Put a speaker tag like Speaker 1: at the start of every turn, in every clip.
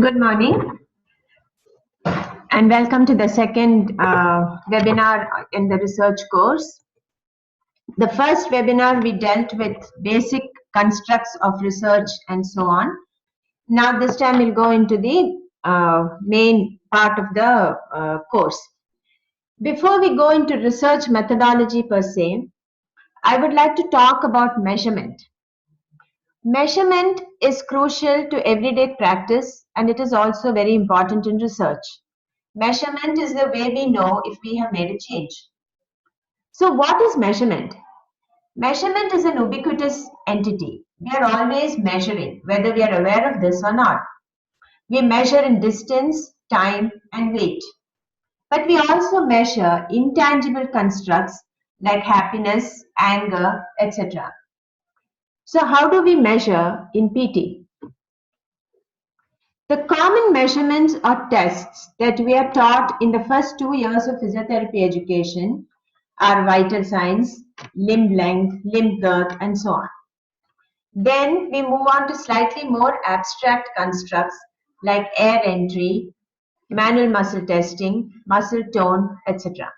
Speaker 1: Good morning and welcome to the second webinar in the research course. The first webinar we dealt with basic constructs of research and so on. Now this time we'll go into the main part of the course. Before we go into research methodology per se, I would like to talk about measurement. Measurement is crucial to everyday practice and it is also very important in research. Measurement is the way we know if we have made a change. So what is measurement? Measurement is an ubiquitous entity. We are always measuring, whether we are aware of this or not. We measure in distance, time, and weight. But we also measure intangible constructs like happiness, anger, etc. So how do we measure in PT? The common measurements or tests that we are taught in the first 2 years of physiotherapy education are vital signs, limb length, limb girth, and so on. Then we move on to slightly more abstract constructs like air entry, manual muscle testing, muscle tone, etc.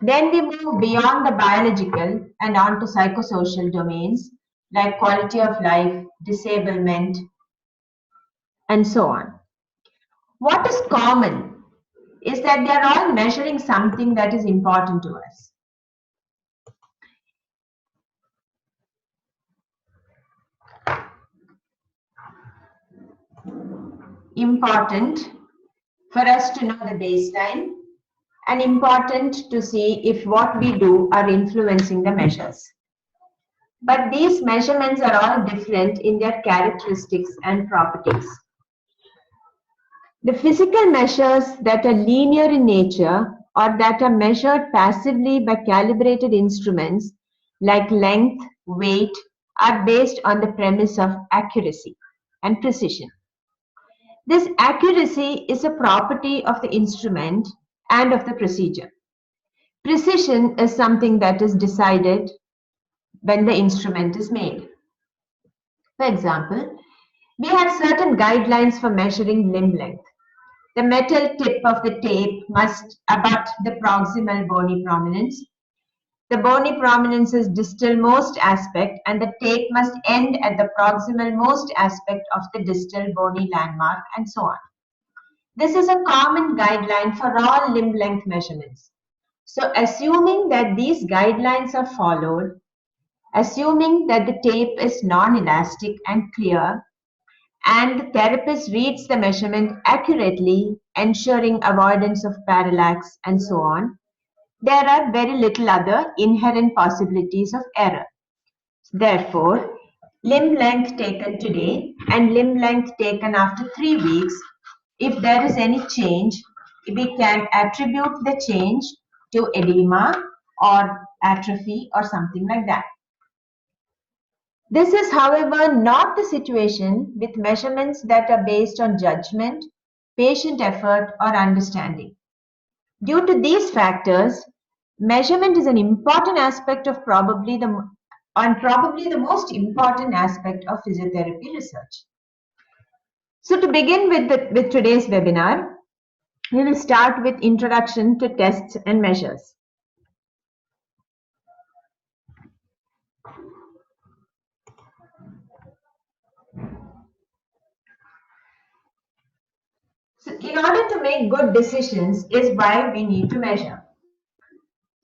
Speaker 1: Then we move beyond the biological and on to psychosocial domains like quality of life, disablement, and so on. What is common is that they are all measuring something that is important to us. Important for us to know the baseline and important to see if what we do are influencing the measures. But these measurements are all different in their characteristics and properties. The physical measures that are linear in nature or that are measured passively by calibrated instruments like length, weight, are based on the premise of accuracy and precision. This accuracy is a property of the instrument and of the procedure. Precision is something that is decided when the instrument is made. For example, we have certain guidelines for measuring limb length. The metal tip of the tape must abut the proximal bony prominence. The bony prominence's distal-most aspect and the tape must end at the proximal-most aspect of the distal bony landmark and so on. This is a common guideline for all limb length measurements. So assuming that these guidelines are followed, assuming that the tape is non-elastic and clear, and the therapist reads the measurement accurately, ensuring avoidance of parallax and so on, there are very little other inherent possibilities of error. Therefore, limb length taken today and limb length taken after 3 weeks, if there is any change, we can attribute the change to edema or atrophy or something like that. This is, however, not the situation with measurements that are based on judgment, patient effort, or understanding. Due to these factors, measurement is an important aspect of probably the most important aspect of physiotherapy research. So to begin with today's webinar, we will start with introduction to tests and measures. So in order to make good decisions is why we need to measure.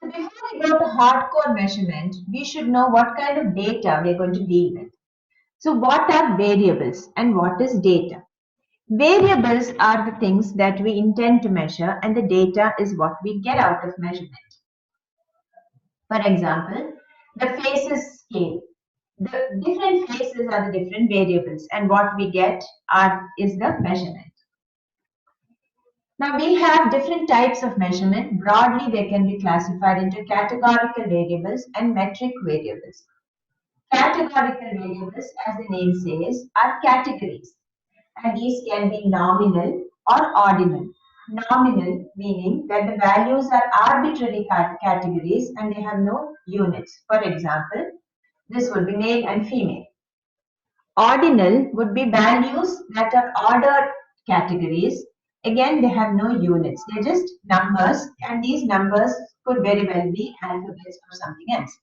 Speaker 1: So before we go to hardcore measurement, we should know what kind of data we are going to deal with. So what are variables and what is data? Variables are the things that we intend to measure and the data is what we get out of measurement. For example, the faces scale. The different faces are the different variables and what we get is the measurement. Now we have different types of measurement. Broadly, they can be classified into categorical variables and metric variables. Categorical variables, as the name says, are categories. And these can be nominal or ordinal. Nominal meaning that the values are arbitrary categories and they have no units. For example, this would be male and female. Ordinal would be values that are ordered categories. Again, they have no units. They're just numbers, and these numbers could very well be alphabets or something else.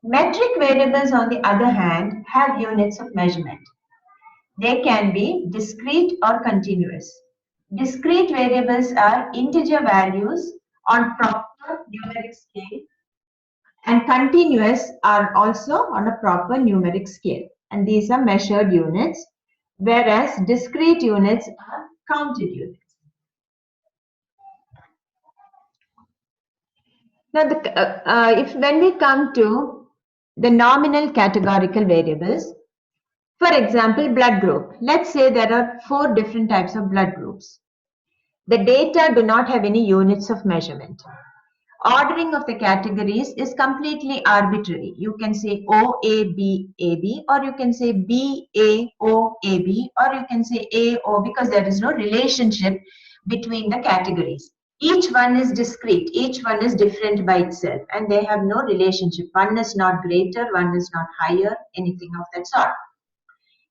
Speaker 1: Metric variables, on the other hand, have units of measurement. They can be discrete or continuous. Discrete variables are integer values on proper numeric scale, and continuous are also on a proper numeric scale. And these are measured units, whereas discrete units are counted units. Now, if when we come to the nominal categorical variables, for example, blood group. Let's say there are 4 different types of blood groups. The data do not have any units of measurement. Ordering of the categories is completely arbitrary. You can say O, A, B, A, B, or you can say B, A, O, A, B, or you can say A, O, because there is no relationship between the categories. Each one is discrete, each one is different by itself, and they have no relationship. One is not greater, one is not higher, anything of that sort.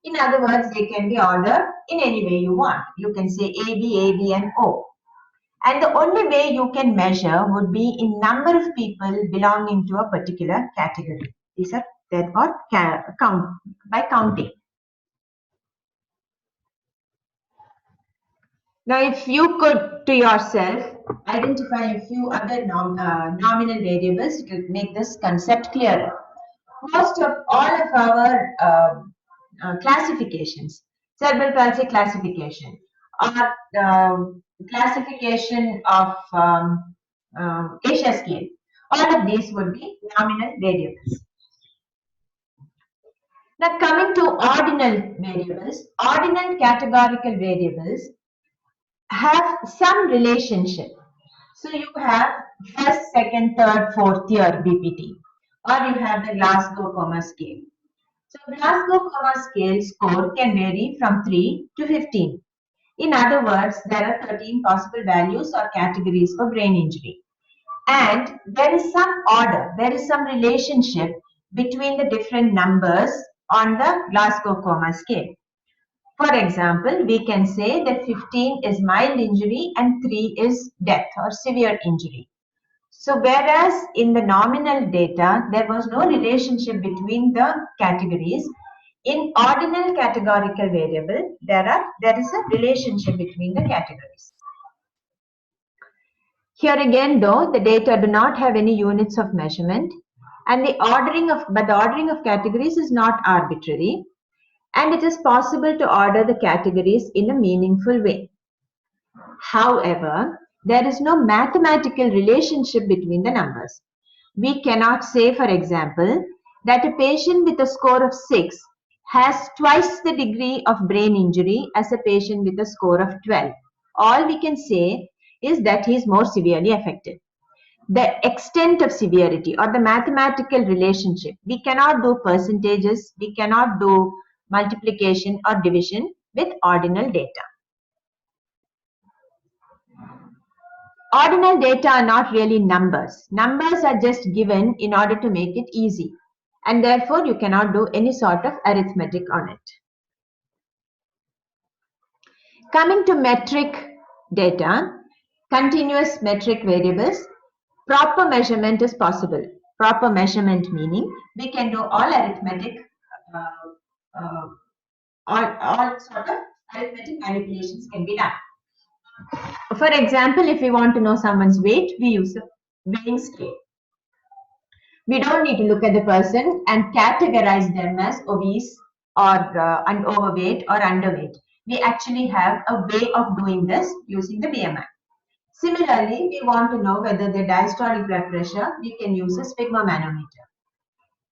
Speaker 1: In other words, they can be ordered in any way you want. You can say A, B, and O. And the only way you can measure would be in number of people belonging to a particular category. These are therefore count by counting. Now, if you could to yourself identify a few other nominal variables to make this concept clearer. Most of all of our classifications, cerebral palsy classification, or classification of Asia scale, all of these would be nominal variables. Now, coming to ordinal variables, ordinal categorical variables have some relationship. So you have first, second, third, fourth year BPT, or you have the Glasgow Coma scale. So Glasgow Coma scale score can vary from 3 to 15. In other words, there are 13 possible values or categories for brain injury. And there is some order, there is some relationship between the different numbers on the Glasgow Coma scale. For example, we can say that 15 is mild injury and 3 is death or severe injury. So whereas in the nominal data, there was no relationship between the categories, in ordinal categorical variable, there is a relationship between the categories. Here again, though, the data do not have any units of measurement, and the ordering of categories is not arbitrary, and it is possible to order the categories in a meaningful way. However, there is no mathematical relationship between the numbers. We cannot say, for example, that a patient with a score of 6 has twice the degree of brain injury as a patient with a score of 12. All we can say is that he is more severely affected. The extent of severity or the mathematical relationship, we cannot do percentages, we cannot do multiplication or division with ordinal data. Ordinal data are not really numbers. Numbers are just given in order to make it easy, and therefore you cannot do any sort of arithmetic on it. Coming to metric data, continuous metric variables, proper measurement is possible. Proper measurement meaning we can do all arithmetic, all sort of arithmetic manipulations can be done. For example, if we want to know someone's weight, we use a weighing scale. We don't need to look at the person and categorize them as obese or overweight or underweight. We actually have a way of doing this using the BMI. Similarly, we want to know whether the diastolic blood pressure, we can use a sphygmomanometer.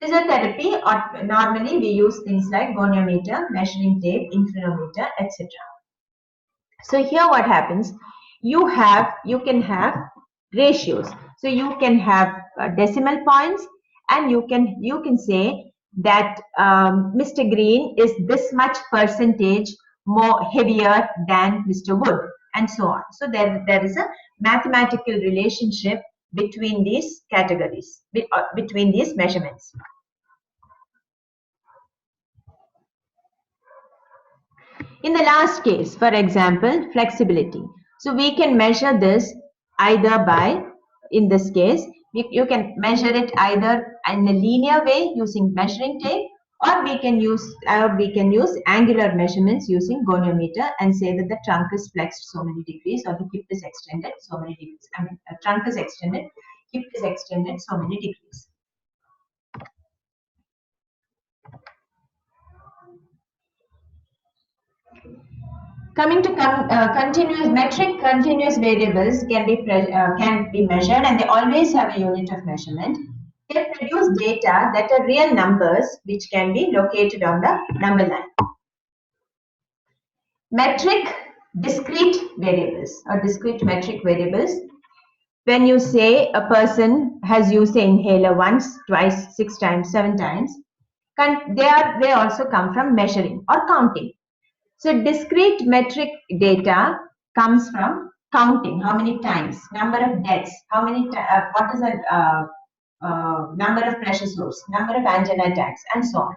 Speaker 1: Physiotherapy, or normally we use things like goniometer, measuring tape, interferometer, etc. So here what happens, you can have ratios. So you can have decimal points, and you can say that Mr. Green is this much percentage more heavier than Mr. Wood, and so on. So there is a mathematical relationship between these categories, between these measurements. In the last case, for example, flexibility. So we can measure this either by, in this case, you can measure it either in a linear way using measuring tape, or we can use angular measurements using goniometer and say that the trunk is flexed so many degrees or the hip is extended so many degrees. Trunk is extended, hip is extended so many degrees. Coming to continuous variables can be measured, and they always have a unit of measurement. They produce data that are real numbers which can be located on the number line. Metric discrete variables or discrete metric variables. When you say a person has used the inhaler once, twice, 6 times, 7 times, they also come from measuring or counting. So discrete metric data comes from counting how many times, number of deaths, what is the number of pressure sores, number of angina attacks, and so on.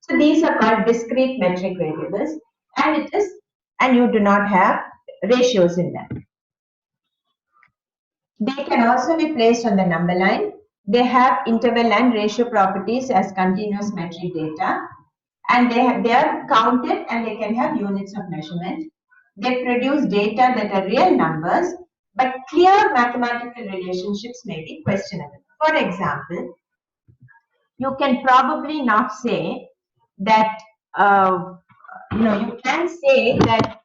Speaker 1: So these are called discrete metric variables, and you do not have ratios in them. They can also be placed on the number line. They have interval and ratio properties as continuous metric data, and they are counted and they can have units of measurement. They produce data that are real numbers, but clear mathematical relationships may be questionable. For example, you can probably not say that you can say that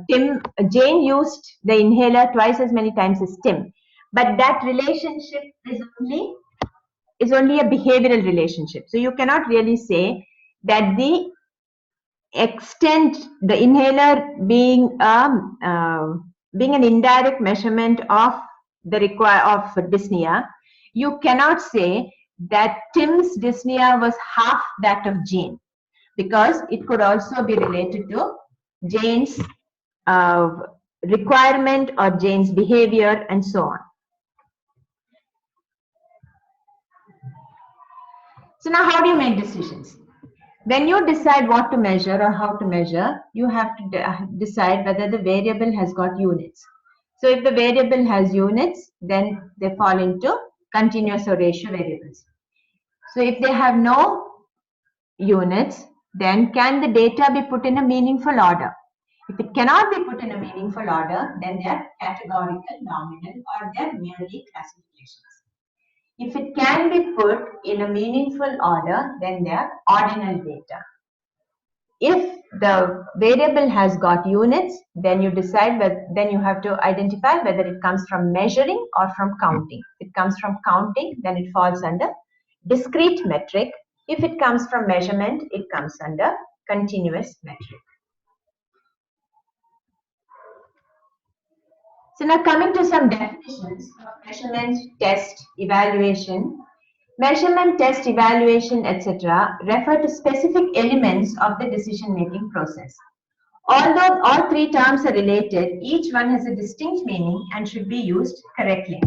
Speaker 1: Jane used the inhaler twice as many times as Tim, but that relationship is only a behavioral relationship. So you cannot really say that the inhaler being an indirect measurement of the of dyspnea, you cannot say that Tim's dyspnea was half that of Jane, because it could also be related to Jane's uh, requirement or Jane's behavior and so on. So now how do you make decisions? When you decide what to measure or how to measure, you have to decide whether the variable has got units. So if the variable has units, then they fall into continuous or ratio variables. So if they have no units, then can the data be put in a meaningful order? If it cannot be put in a meaningful order, then they are categorical, nominal, or they are merely classifications. If it can be put in a meaningful order, then they are ordinal data. If the variable has got units, then you have to identify whether it comes from measuring or from counting. If it comes from counting, then it falls under discrete metric. If it comes from measurement, it comes under continuous metric. So now coming to some definitions of measurement, test, evaluation. Measurement, test, evaluation, etc. refer to specific elements of the decision-making process. Although all three terms are related, each one has a distinct meaning and should be used correctly.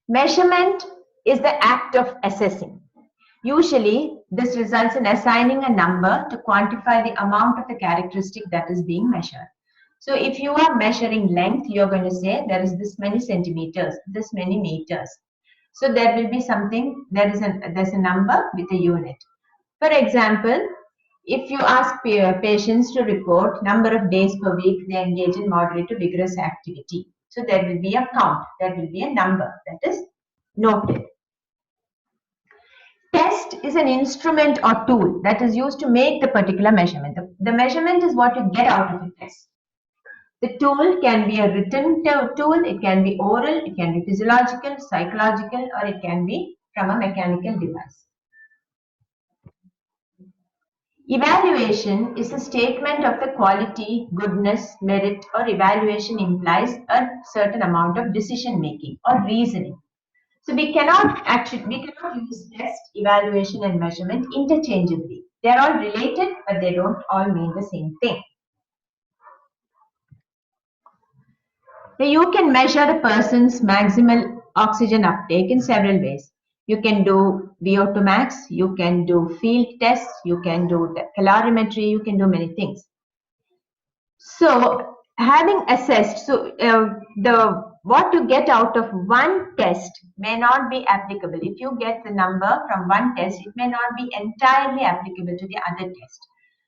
Speaker 1: Measurement is the act of assessing. Usually, this results in assigning a number to quantify the amount of the characteristic that is being measured. So if you are measuring length, you're going to say there is this many centimeters, this many meters. So there will be something, there's a number with a unit. For example, if you ask patients to report number of days per week they engage in moderate to vigorous activity, so there will be a count, there will be a number that is noted. Test is an instrument or tool that is used to make the particular measurement. The measurement is what you get out of a test. The tool can be a written tool, it can be oral, it can be physiological, psychological, or it can be from a mechanical device. Evaluation is a statement of the quality, goodness, merit, or evaluation implies a certain amount of decision making or reasoning. So we cannot use test, evaluation, and measurement interchangeably. They are all related, but they don't all mean the same thing. Now you can measure a person's maximal oxygen uptake in several ways. You can do VO2 max, you can do field tests, you can do the calorimetry, you can do many things. So having assessed, the what you get out of one test may not be applicable. If you get the number from one test, it may not be entirely applicable to the other test.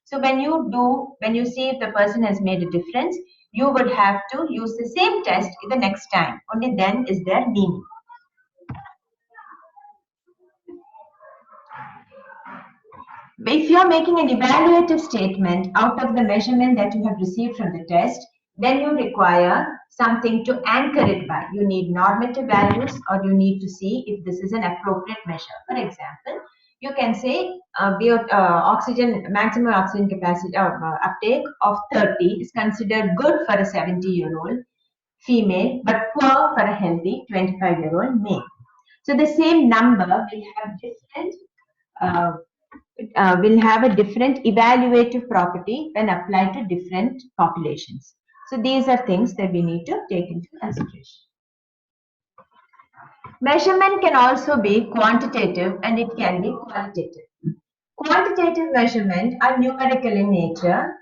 Speaker 1: So when you see if the person has made a difference, you would have to use the same test the next time. Only then is there meaning. If you're making an evaluative statement out of the measurement that you have received from the test, then you require something to anchor it by. You need normative values, or you need to see if this is an appropriate measure. For example, you can say maximum oxygen capacity uptake of 30 is considered good for a 70-year-old female, but poor for a healthy 25-year-old male. So the same number will have a different evaluative property when applied to different populations. So these are things that we need to take into consideration. Measurement can also be quantitative and it can be qualitative. Quantitative measurement are numerical in nature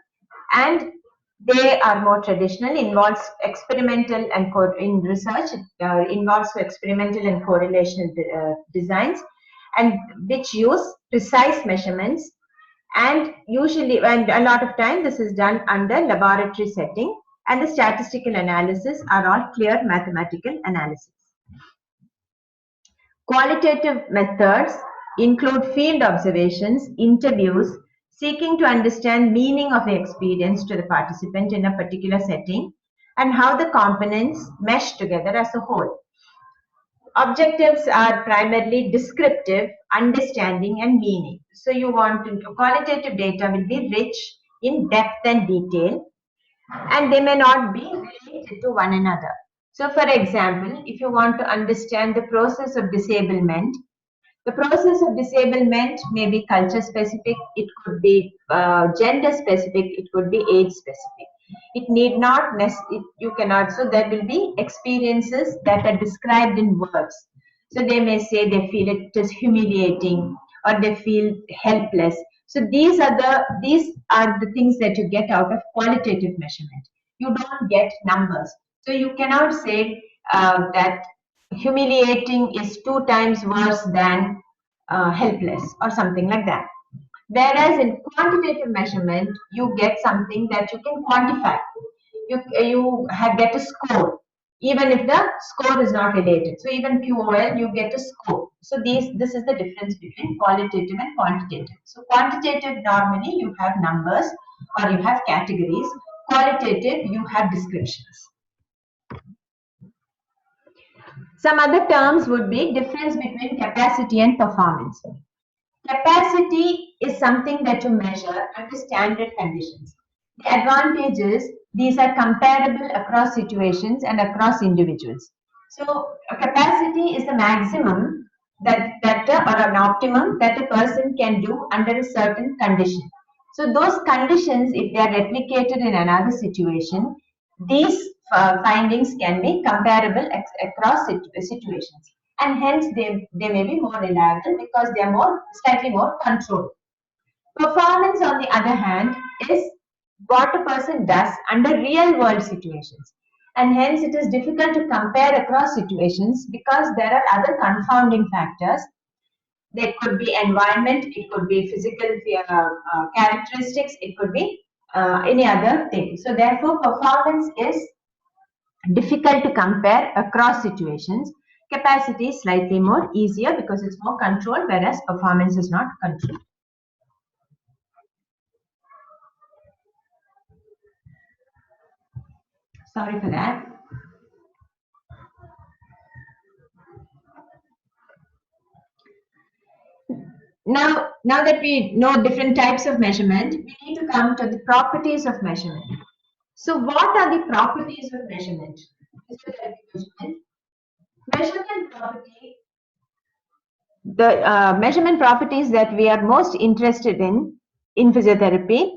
Speaker 1: and they are more traditional, involves experimental and in research, involves experimental and correlational designs, and which use precise measurements, and usually, and a lot of time this is done under laboratory setting, and the statistical analysis are all clear mathematical analysis. Qualitative methods include field observations, interviews, seeking to understand meaning of the experience to the participant in a particular setting, and how the components mesh together as a whole. Objectives are primarily descriptive, understanding, and meaning. So you want qualitative data will be rich in depth and detail, and they may not be related to one another. So for example, if you want to understand the process of disablement, the process of disablement may be culture specific, it could be gender specific, it could be age specific. It need not necessarily, you cannot, so there will be experiences that are described in words. So they may say they feel it is humiliating or they feel helpless. So these are the things that you get out of qualitative measurement. You don't get numbers. So you cannot say that humiliating is 2 times worse than helpless or something like that. Whereas in quantitative measurement, you get something that you can quantify. Get a score, even if the score is not related. So even QOL, you get a score. So this is the difference between qualitative and quantitative. So quantitative, normally you have numbers or you have categories. Qualitative, you have descriptions. Some other terms would be difference between capacity and performance. Capacity is something that you measure under standard conditions. The advantage is these are comparable across situations and across individuals. So a capacity is the maximum or an optimum that a person can do under a certain condition. So those conditions, if they are replicated in another situation, these findings can be comparable across situations, and hence they may be more reliable because they are slightly more controlled. Performance, on the other hand, is what a person does under real world situations, and hence it is difficult to compare across situations because there are other confounding factors. There could be environment, it could be physical characteristics, it could be any other thing. So therefore performance is difficult to compare across situations. Capacity is slightly more easier because it's more controlled, whereas performance is not controlled. Sorry for that. Now that we know different types of measurement, we need to come to the properties of measurement. So what are the properties of measurement? Measurement property, the measurement properties that we are most interested in physiotherapy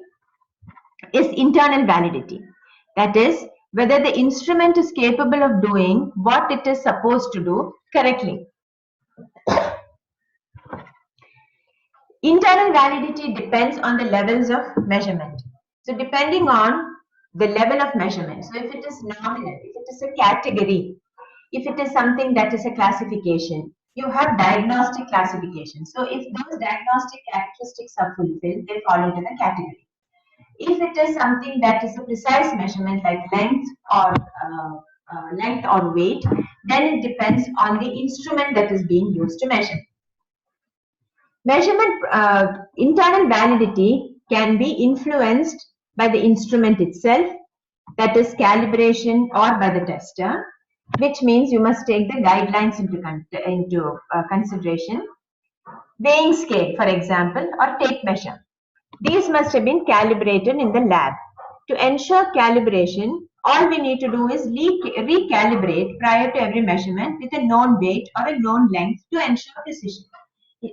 Speaker 1: is internal validity. That is, whether the instrument is capable of doing what it is supposed to do correctly. Internal validity depends on the levels of measurement. So depending on the level of measurement, so if it is nominal, if it is a category, if it is something that is a classification, you have diagnostic classification. So if those diagnostic characteristics are fulfilled, they fall into the category. If it is something that is a precise measurement like length or weight, then it depends on the instrument that is being used to measure. Measurement internal validity can be influenced by the instrument itself, that is calibration, or by the tester, which means you must take the guidelines into consideration. Weighing scale, for example, or tape measure. These must have been calibrated in the lab. To ensure calibration, all we need to do is recalibrate prior to every measurement with a known weight or a known length to ensure precision,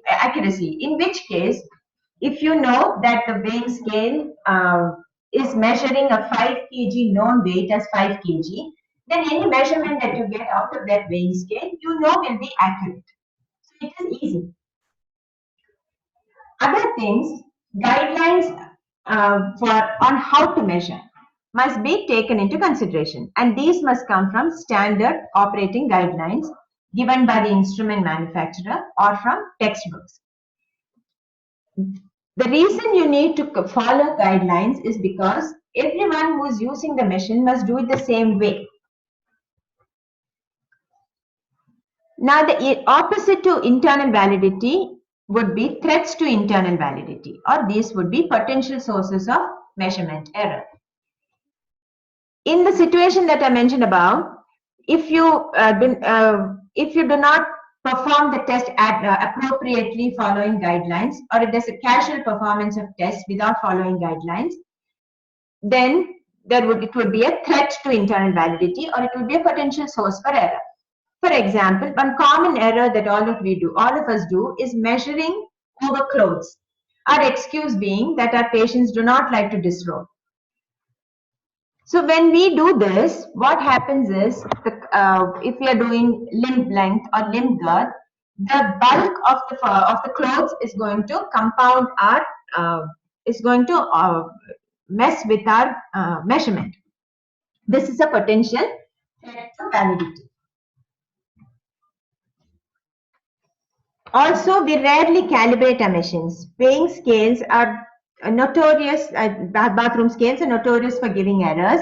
Speaker 1: accuracy. In which case, if you know that the weighing scale is measuring a 5 kg known weight as 5 kg, then any measurement that you get out of that weighing scale, you know will be accurate. So it is easy. Other things, guidelines on how to measure must be taken into consideration, and these must come from standard operating guidelines given by the instrument manufacturer or from textbooks. The reason you need to follow guidelines is because everyone who is using the machine must do it the same way. Now, the opposite to internal validity would be threats to internal validity, or these would be potential sources of measurement error. In the situation that I mentioned above, if you do not perform the test appropriately following guidelines, or if there's a casual performance of tests without following guidelines, then it would be a threat to internal validity, or it would be a potential source for error. For example, one common error that all of us do is measuring over clothes. Our excuse being that our patients do not like to disrobe. So when we do this, what happens is, if we are doing limb length or limb girth, the bulk of the clothes is going to compound mess with our measurement. This is a potential threat to validity. Also, we rarely calibrate our machines. Weighing scales are notorious, bathroom scales are notorious for giving errors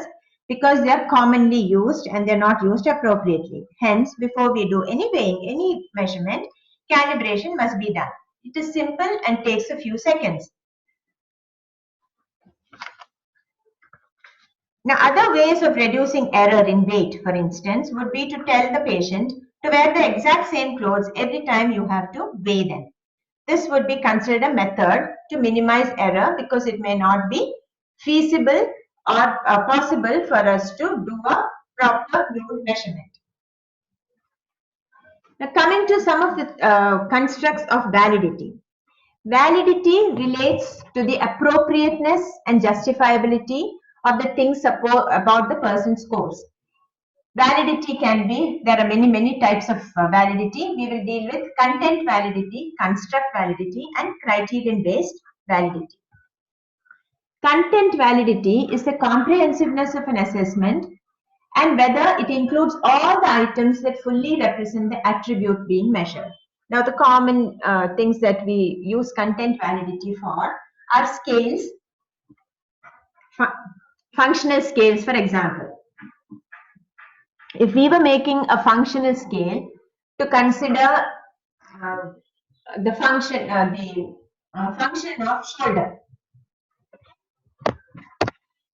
Speaker 1: because they are commonly used and they're not used appropriately. Hence, before we do any weighing, any measurement, calibration must be done. It is simple and takes a few seconds. Now, other ways of reducing error in weight, for instance, would be to tell the patient to wear the exact same clothes every time you have to weigh them. This would be considered a method to minimize error because it may not be feasible or possible for us to do a proper load measurement. Now, coming to some of the constructs of validity. Validity relates to the appropriateness and justifiability of the things about the person's course. Validity can be, there are many types of validity. We will deal with content validity, construct validity, and criterion-based validity. Content validity is the comprehensiveness of an assessment and whether it includes all the items that fully represent the attribute being measured. Now, the common things that we use content validity for are scales, functional scales, for example. If we were making a functional scale to consider the function of shoulder.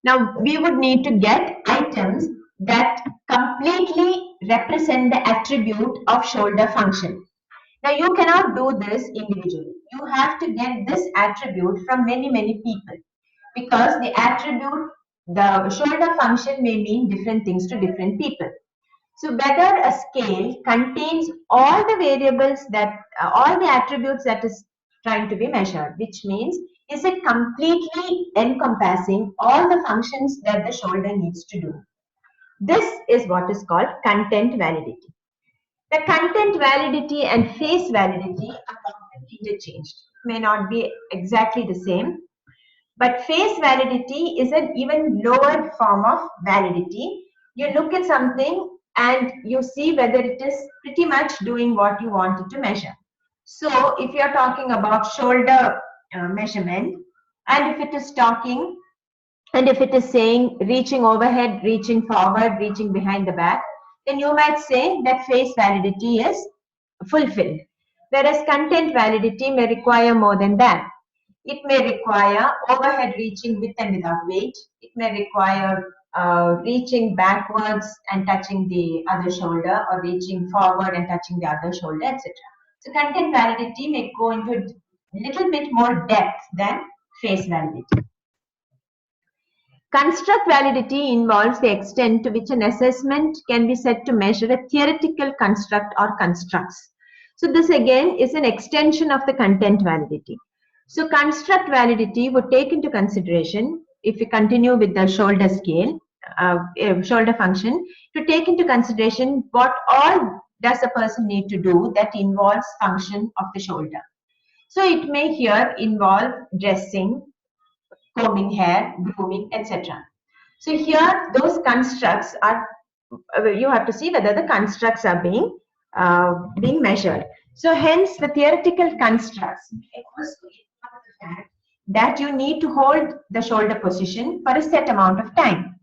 Speaker 1: Now, we would need to get items that completely represent the attribute of shoulder function. Now, you cannot do this individually. You have to get this attribute from many people because the attribute, the shoulder function may mean different things to different people. So whether a scale contains all the variables that, all the attributes that is trying to be measured, which means is it completely encompassing all the functions that the shoulder needs to do. This is what is called content validity. The content validity and face validity are often interchanged. may not be exactly the same. But face validity is an even lower form of validity. You look at something and you see whether it is pretty much doing what you wanted to measure. So if you're talking about shoulder measurement, and if it is talking, and if it is saying reaching overhead, reaching forward, reaching behind the back, then you might say that face validity is fulfilled. Whereas content validity may require more than that. It may require overhead reaching with and without weight. It may require reaching backwards and touching the other shoulder, or reaching forward and touching the other shoulder, etc. So content validity may go into a little bit more depth than face validity. Construct validity involves the extent to which an assessment can be said to measure a theoretical construct or constructs. So this again is an extension of the content validity. So construct validity would take into consideration, if we continue with the shoulder scale, shoulder function, to take into consideration what all does a person need to do that involves function of the shoulder. So it may here involve dressing, combing hair, grooming, etc. So here those constructs are, you have to see whether the constructs are being measured. So hence the theoretical constructs also involve the fact that you need to hold the shoulder position for a set amount of time.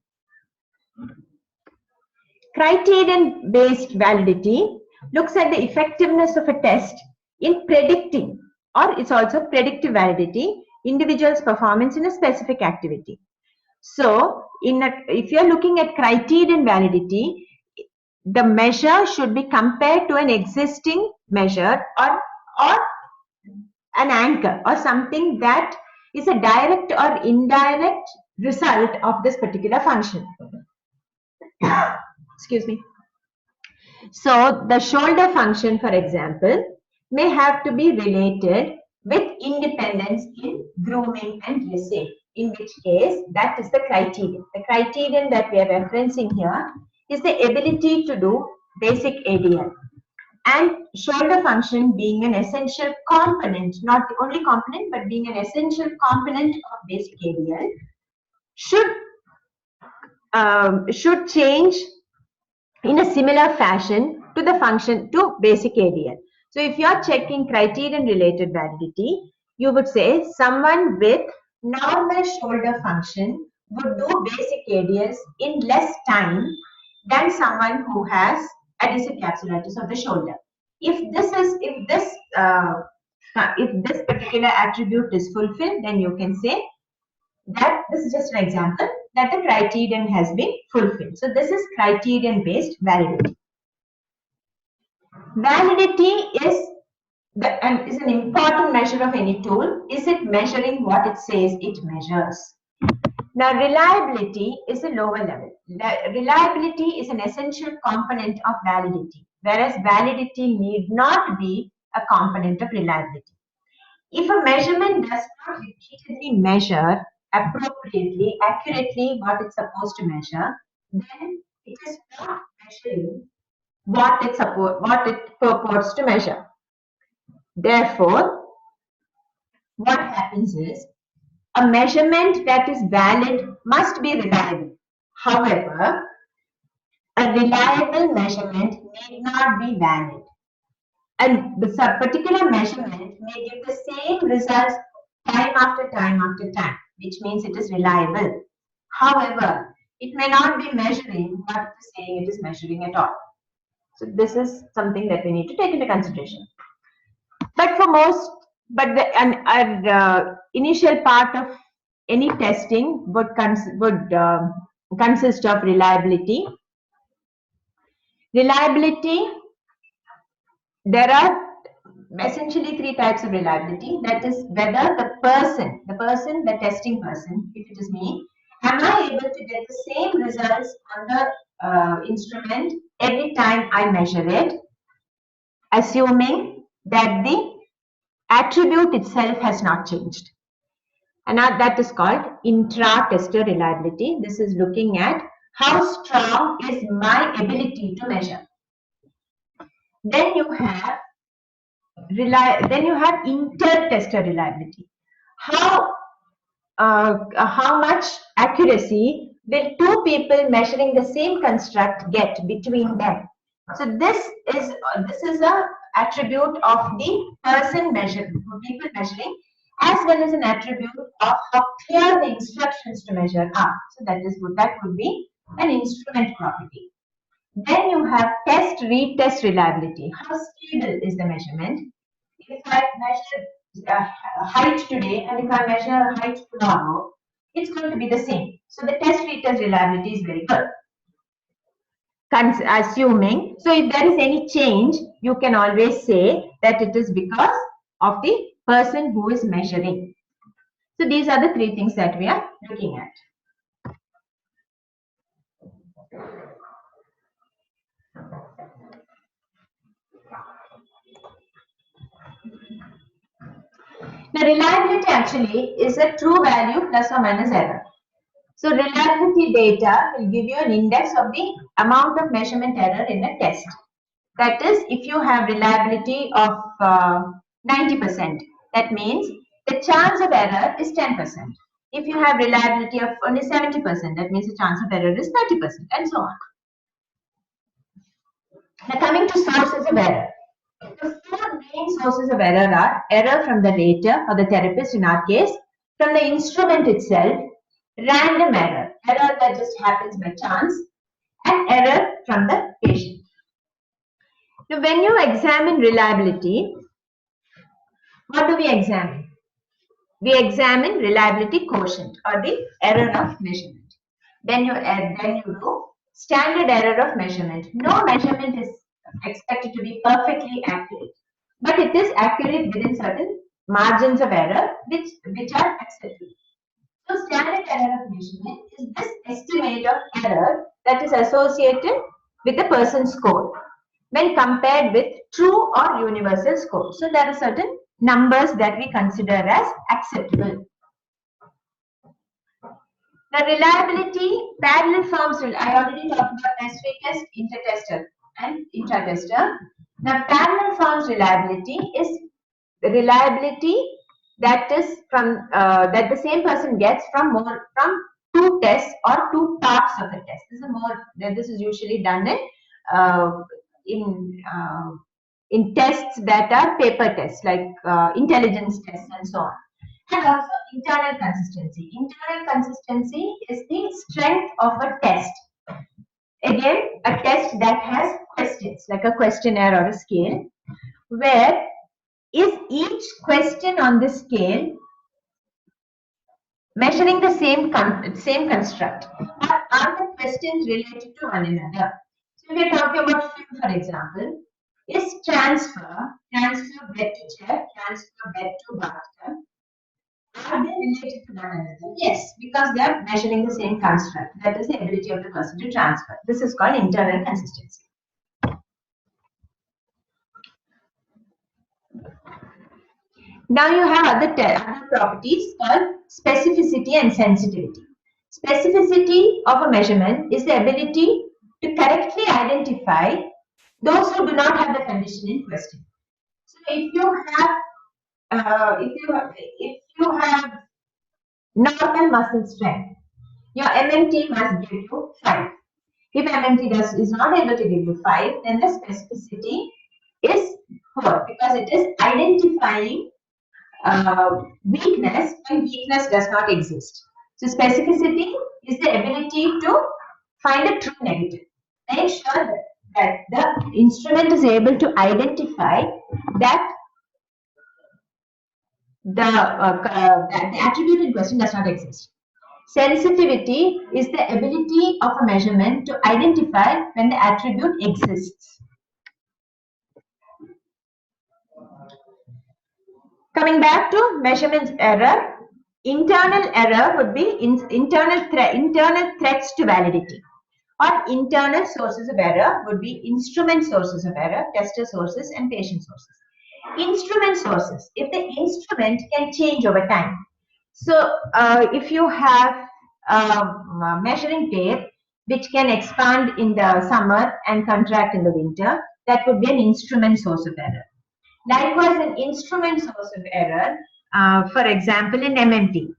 Speaker 1: Criterion-based validity looks at the effectiveness of a test in predicting, or it's also predictive validity, individual's performance in a specific activity. So if you're looking at criterion validity, the measure should be compared to an existing measure, or an anchor, or something that is a direct or indirect result of this particular function. Excuse me. So the shoulder function, for example, may have to be related with independence in grooming and dressing, in which case that is the criterion. The criterion that we are referencing here is the ability to do basic ADL. And shoulder function being an essential component, not only component, but being an essential component of basic ADL, should change in a similar fashion to the function to basic ADL. So if you are checking criterion related validity, you would say someone with normal shoulder function would do basic ADLs in less time than someone who has adhesive capsulitis of the shoulder. If this particular attribute is fulfilled, then you can say that this is just an example that the criterion has been fulfilled. So this is criterion based validity. Validity is an important measure of any tool. Is it measuring what it says it measures? Now, reliability is a lower level. Reliability is an essential component of validity, whereas validity need not be a component of reliability. If a measurement does not repeatedly measure appropriately, accurately what it's supposed to measure, then it is not measuring what it purports to measure. Therefore, what happens is a measurement that is valid must be reliable. However, a reliable measurement need not be valid. And the particular measurement may give the same results time after time after time, which means it is reliable. However, it may not be measuring what it is saying it is measuring at all. So this is something that we need to take into consideration. But for most, but the initial part of any testing would consist of reliability. Reliability, there are essentially three types of reliability. That is whether the testing person, if it is me, am I able to get the same results on the instrument every time I measure it, assuming that the attribute itself has not changed. And that is called intra-tester reliability. This is looking at how strong is my ability to measure. Then you have then you have inter-tester reliability. How much accuracy will two people measuring the same construct get between them? So this is a attribute of the people measuring, as well as an attribute of how clear the instructions to measure are. So that would be an instrument property. Then you have test-retest reliability. How stable is the measurement? If I measure height today and if I measure height tomorrow, it's going to be the same. So the test-retest reliability is very good. Assuming, so if there is any change, you can always say that it is because of the person who is measuring. So these are the three things that we are looking at. Now, reliability actually is a true value plus or minus error. So, reliability data will give you an index of the amount of measurement error in a test. That is, if you have reliability of 90%, that means the chance of error is 10%. If you have reliability of only 70%, that means the chance of error is 30%, and so on. Now, coming to sources of error. The four main sources of error are error from the rater or the therapist in our case, from the instrument itself, random error that just happens by chance, and error from the patient. Now, when you examine reliability, what do we examine? We examine reliability quotient or the error of measurement. Then you do standard error of measurement. No measurement is expected to be perfectly accurate, but it is accurate within certain margins of error which are acceptable. So standard error of measurement is this estimate of error that is associated with the person's score when compared with true or universal score. So there are certain numbers that we consider as acceptable. The reliability, parallel forms, I already talked about test-retest, inter-tester and intra-tester. Now, parallel forms reliability is the reliability that is from that the same person gets from two tests or two parts of a test. This is usually done uh, in uh, in tests that are paper tests like intelligence tests and so on. And also internal consistency. Internal consistency is the strength of a test. Again, a test that has questions, like a questionnaire or a scale, where is each question on the scale measuring the same construct, or are the questions related to one another? So we are talking about film, for example. Is transfer bed to chair, transfer bed to bathtub, are they related to one another? Yes, because they are measuring the same construct. That is the ability of the person to transfer. This is called internal consistency. Now you have other properties called specificity and sensitivity. Specificity of a measurement is the ability to correctly identify those who do not have the condition in question. So if you have normal muscle strength, your MMT must give you 5. If MMT is not able to give you 5, then the specificity is poor because it is identifying weakness when weakness does not exist. So specificity is the ability to find a true negative. Make sure that the instrument is able to identify that the attribute in question does not exist. Sensitivity is the ability of a measurement to identify when the attribute exists. Coming back to measurement error, internal error would be internal threats to validity, or internal sources of error would be instrument sources of error, tester sources, and patient sources. Instrument sources, if the instrument can change over time. So if you have a measuring tape which can expand in the summer and contract in the winter, that would be an instrument source of error. Likewise, an instrument source of error, for example, in MMT,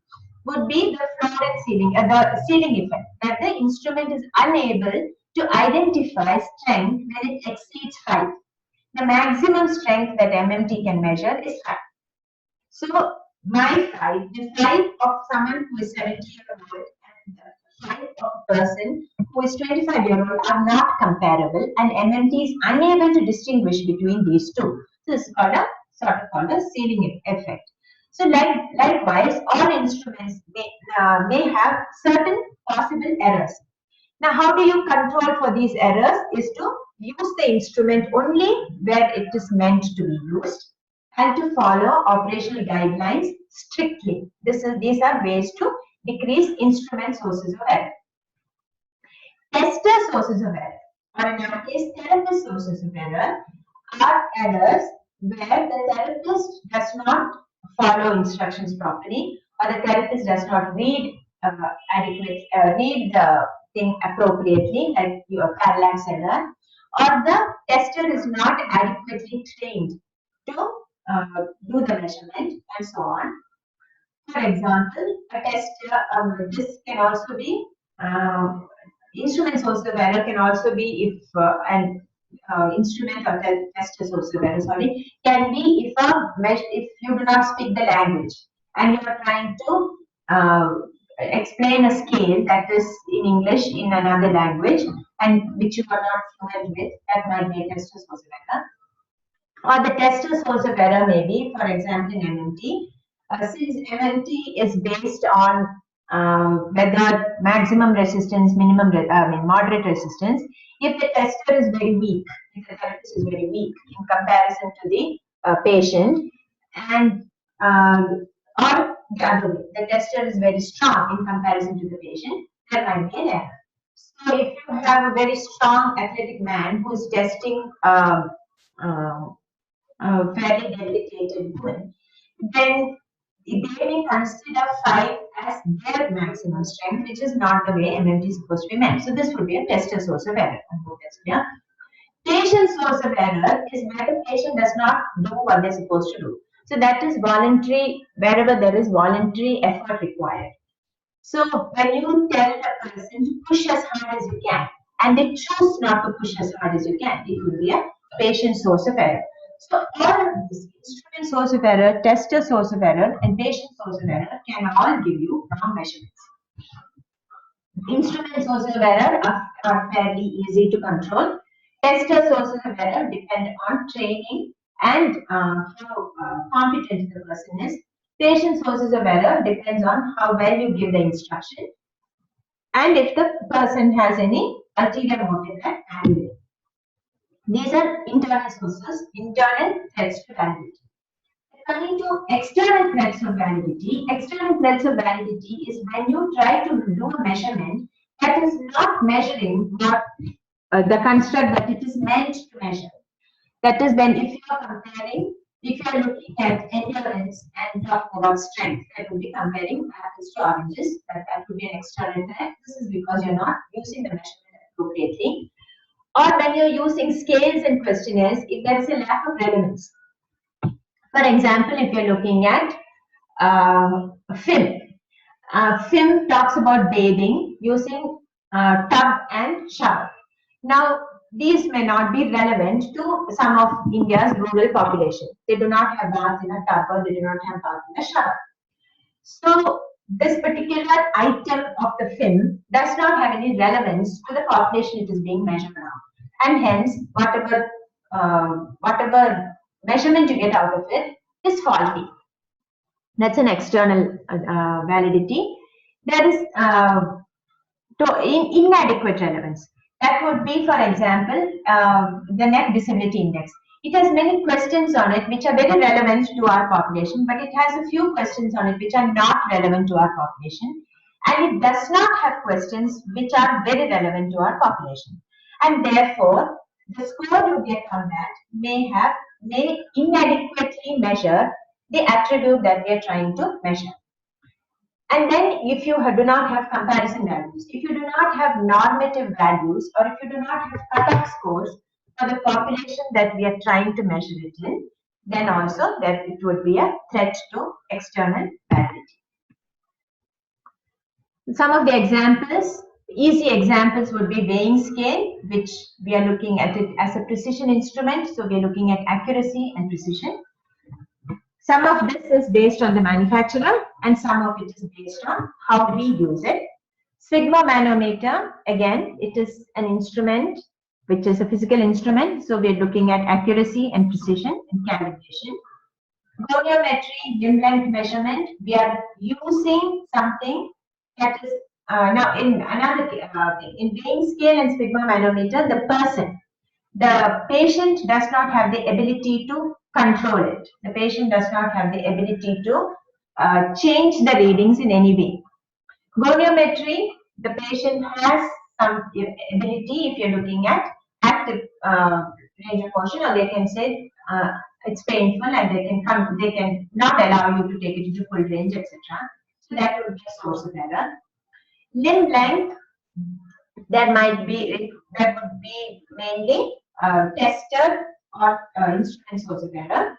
Speaker 1: would be the floor and ceiling, the ceiling effect, that the instrument is unable to identify strength when it exceeds 5. The maximum strength that MMT can measure is 5. So my 5, the 5 of someone who is 70-year-old and the 5 of a person who is 25-year-old are not comparable, and MMT is unable to distinguish between these two. So this is called a ceiling effect. So likewise, all instruments may have certain possible errors. Now, how do you control for these errors? Is to use the instrument only where it is meant to be used, and to follow operational guidelines strictly. These are ways to decrease instrument sources of error. Tester sources of error, or in our case, therapist sources of error, are errors where the therapist does not follow instructions properly, or the therapist does not read read the thing appropriately, like your parallax error, or the tester is not adequately trained to do the measurement, and so on. For example, a tester, this can also be instrument source of error can also be if an instrument or tester source of error, sorry, can be if you do not speak the language and you are trying to explain a scale that is in English in another language and which you are not fluent with, that might be a tester source of error. Or the tester source of error may be, for example, in MMT. Since MMT is based on whether maximum resistance, moderate resistance, if the tester is very weak, if the therapist is very weak in comparison to the patient, and or the other way, the tester is very strong in comparison to the patient, there might be an error. So if you have a very strong athletic man who is testing uh, fairly debilitated woman, then they may consider 5 as their maximum strength, which is not the way MMT is supposed to be meant. So this would be a tester source of error. I hope that's clear. Patient source of error is where the patient does not do what they're supposed to do. So that is voluntary, wherever there is voluntary effort required. So when you tell a person to push as hard as you can, and they choose not to push as hard as you can, it will be a patient source of error. So all of these, instrument source of error, tester source of error, and patient source of error can all give you wrong measurements. Instrument sources of error are fairly easy to control. Tester sources of error depend on training and how competent the person is. Patient sources of error depends on how well you give the instruction and if the person has any ulterior motive at hand. These are internal sources, internal threats to validity. Coming to external threats of validity, external threats of validity is when you try to do a measurement that is not measuring what the construct that it is meant to measure. That is when if you are comparing, if you are looking at endurance and talking about strength, that would be comparing apples to oranges. That would be an external threat. This is because you're not using the measurement appropriately. Or when you're using scales and questionnaires, if there is a lack of relevance. For example, if you're looking at film, film talks about bathing using tub and shower. Now, these may not be relevant to some of India's rural population. They do not have bath in a tub or they do not have bath in a shower. So, this particular item of the film does not have any relevance to the population it is being measured on. And hence, whatever measurement you get out of it is faulty. That's an external validity. There is inadequate relevance. That would be, for example, the net disability index. It has many questions on it which are very relevant to our population, but it has a few questions on it which are not relevant to our population. And it does not have questions which are very relevant to our population. And therefore, the score you get on that may inadequately measure the attribute that we are trying to measure. And then if you do not have comparison values, if you do not have normative values, or if you do not have cutoff scores for the population that we are trying to measure it in, then also that it would be a threat to external validity. Some of the examples, easy examples would be weighing scale, which we are looking at it as a precision instrument. So we are looking at accuracy and precision. Some of this is based on the manufacturer and some of it is based on how we use it. Sphygmomanometer, again, it is an instrument which is a physical instrument. So we're looking at accuracy and precision and calibration. Goniometry, limb length measurement, we are using something that is now in another thing, in weighing scale and sphygmomanometer, the patient does not have the ability to control it. The patient does not have the ability to change the readings in any way. Goniometry, the patient has some ability if you're looking at active range of motion, or they can say it's painful and they can not allow you to take it into full range, etc. So that would be a source of error. Limb length, that would be mainly tested or instrument source of error.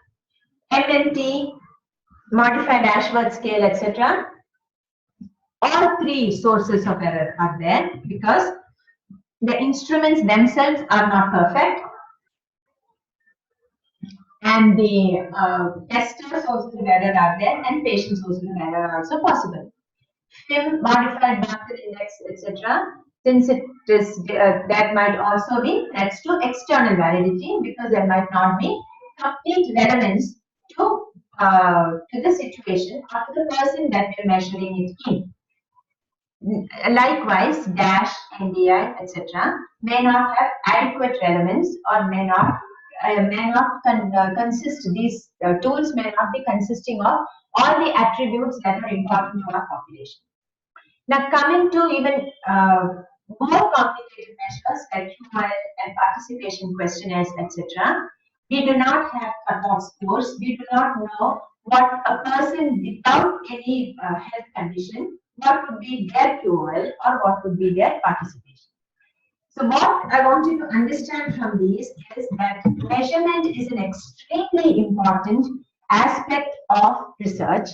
Speaker 1: MMT, modified Ashworth scale, etc. All three sources of error are there because the instruments themselves are not perfect and the tester sources of error are there and patient sources of error are also possible. FIM, modified Barker index, etc. Since it is that might also be threats to external validity because there might not be complete relevance to the situation or to the person that we're measuring it in. Likewise, dash, NDI, etc., may not have adequate relevance or may not consist. These tools may not be consisting of all the attributes that are important to our population. Now, coming to even more complicated measures like QL and participation questionnaires, etc., we do not have cutoff scores. We do not know what a person without any health condition, what would be their QOL or what would be their participation. So what I want you to understand from these is that measurement is an extremely important aspect of research.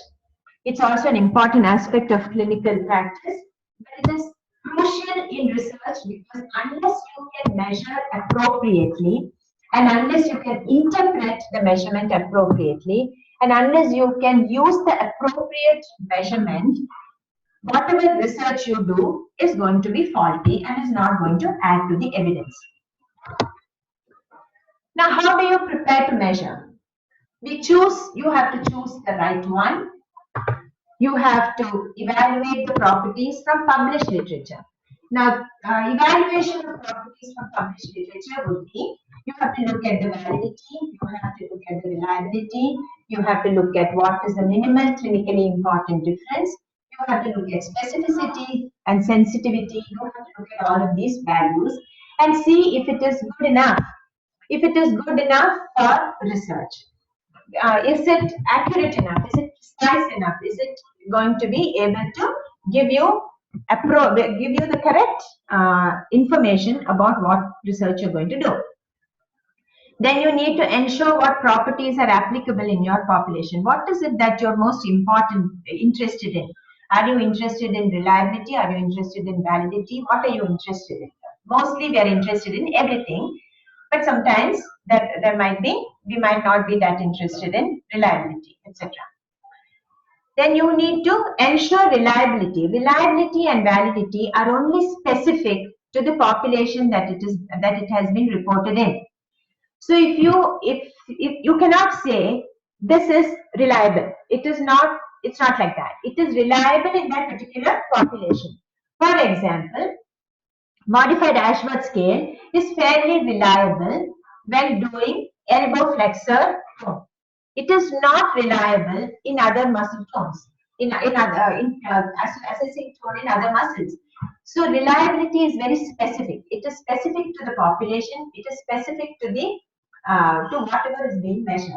Speaker 1: It's also an important aspect of clinical practice, but it is crucial in research because unless you can measure appropriately and unless you can interpret the measurement appropriately and unless you can use the appropriate measurement, whatever research you do is going to be faulty and is not going to add to the evidence. Now, how do you prepare to measure? You have to choose the right one. You have to evaluate the properties from published literature. Now, evaluation of properties from published literature would be, you have to look at the validity, you have to look at the reliability, you have to look at what is the minimal clinically important difference, you have to look at specificity and sensitivity, you have to look at all of these values and see if it is good enough. If it is good enough for research. Is it accurate enough? Is it precise enough? Is it going to be able to give you the correct information about what research you're going to do? Then you need to ensure what properties are applicable in your population. What is it that you're most interested in? Are you interested in reliability? Are you interested in validity? What are you interested in? Mostly we are interested in everything, but sometimes we might not be that interested in reliability, etc. Then you need to ensure reliability. Reliability and validity are only specific to the population that it has been reported in. So if you cannot say this is reliable, it's not like that. It is reliable in that particular population. For example, modified Ashworth scale is fairly reliable when doing elbow flexor tone. It is not reliable in other muscle tones, assessing tone in other muscles. So reliability is very specific. It is specific to the population. It is specific to whatever is being measured.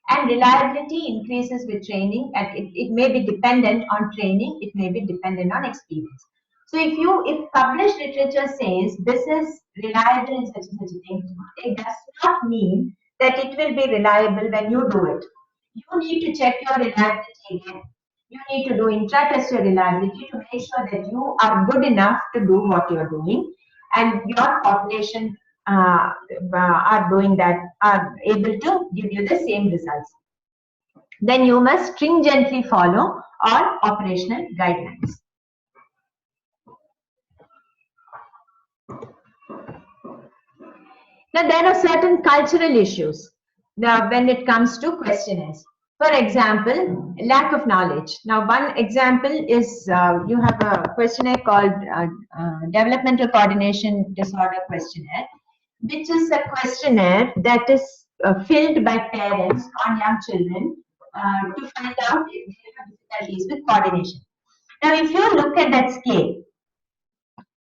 Speaker 1: And reliability increases with training, and it may be dependent on training. It may be dependent on experience. So if published literature says this is reliable in such and such a thing, it does not mean that it will be reliable when you do it. You need to check your reliability again. You need to do intra-test your reliability to make sure that you are good enough to do what you're doing, and your population are doing that, are able to give you the same results. Then you must stringently follow all operational guidelines. Now, there are certain cultural issues now when it comes to questionnaires. For example, lack of knowledge. Now, one example is you have a questionnaire called Developmental Coordination Disorder Questionnaire, which is a questionnaire that is filled by parents on young children to find out if they have difficulties with coordination. Now, if you look at that scale,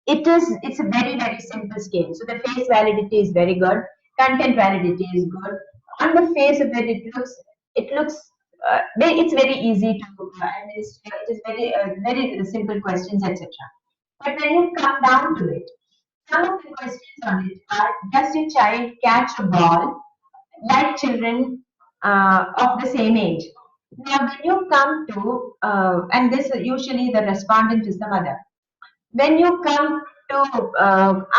Speaker 1: it's a very simple scale. So the face validity is very good, content validity is good. On the face of it, it looks it's very easy to administer. It is very simple questions, etc. But when you come down to it, some of the questions on it are: does your child catch a ball like children of the same age? Now, when you come to and this usually the respondent is the mother. When you come to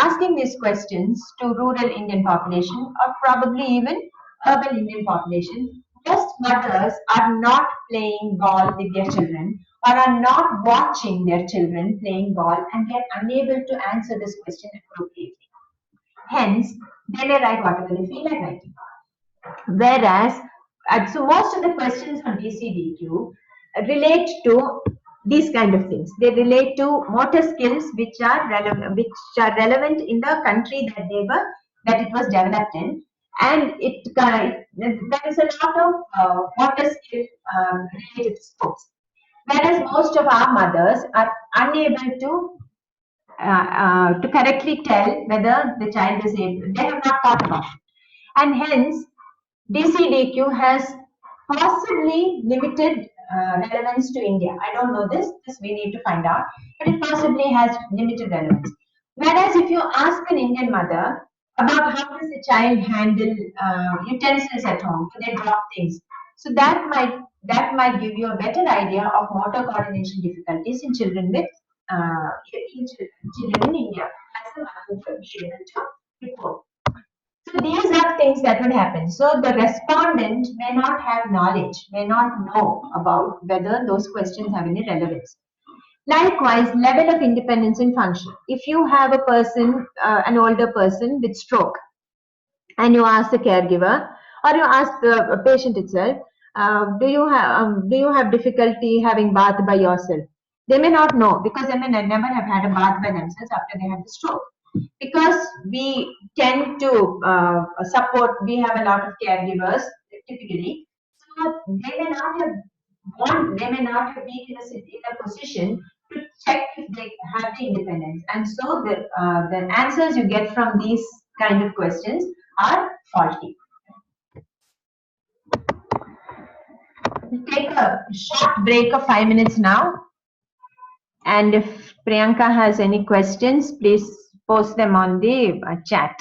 Speaker 1: asking these questions to rural Indian population or probably even urban Indian population, most mothers are not playing ball with their children or are not watching their children playing ball, and they are unable to answer this question appropriately. Hence, they may write whatever they feel like writing. Whereas, so most of the questions on DCDQ relate to these kind of things. They relate to motor skills which are relevant in the country that it was developed in, and there is a lot of motor skill related to sports. Whereas most of our mothers are unable to correctly tell whether the child is able. They have not thought about it, and hence DCDQ has possibly limited relevance to India. I don't know this. This we need to find out. But it possibly has limited relevance. Whereas if you ask an Indian mother about how does a child handle utensils at home, do they drop things? So that might give you a better idea of motor coordination difficulties in children with children in India. As a mother would be able to report. So these are things that would happen. So the respondent may not have knowledge, may not know about whether those questions have any relevance. Likewise, level of independence in function. If you have a person, an older person with stroke, and you ask the caregiver or you ask the patient itself, do you have difficulty having bath by yourself? They may not know because they may never have had a bath by themselves after they had the stroke. Because we tend to support, we have a lot of caregivers typically, so they may not have been in a position to check if they have the independence, and so the answers you get from these kind of questions are faulty. We'll take a short break of 5 minutes now, and if Priyanka has any questions, please post them on the chat.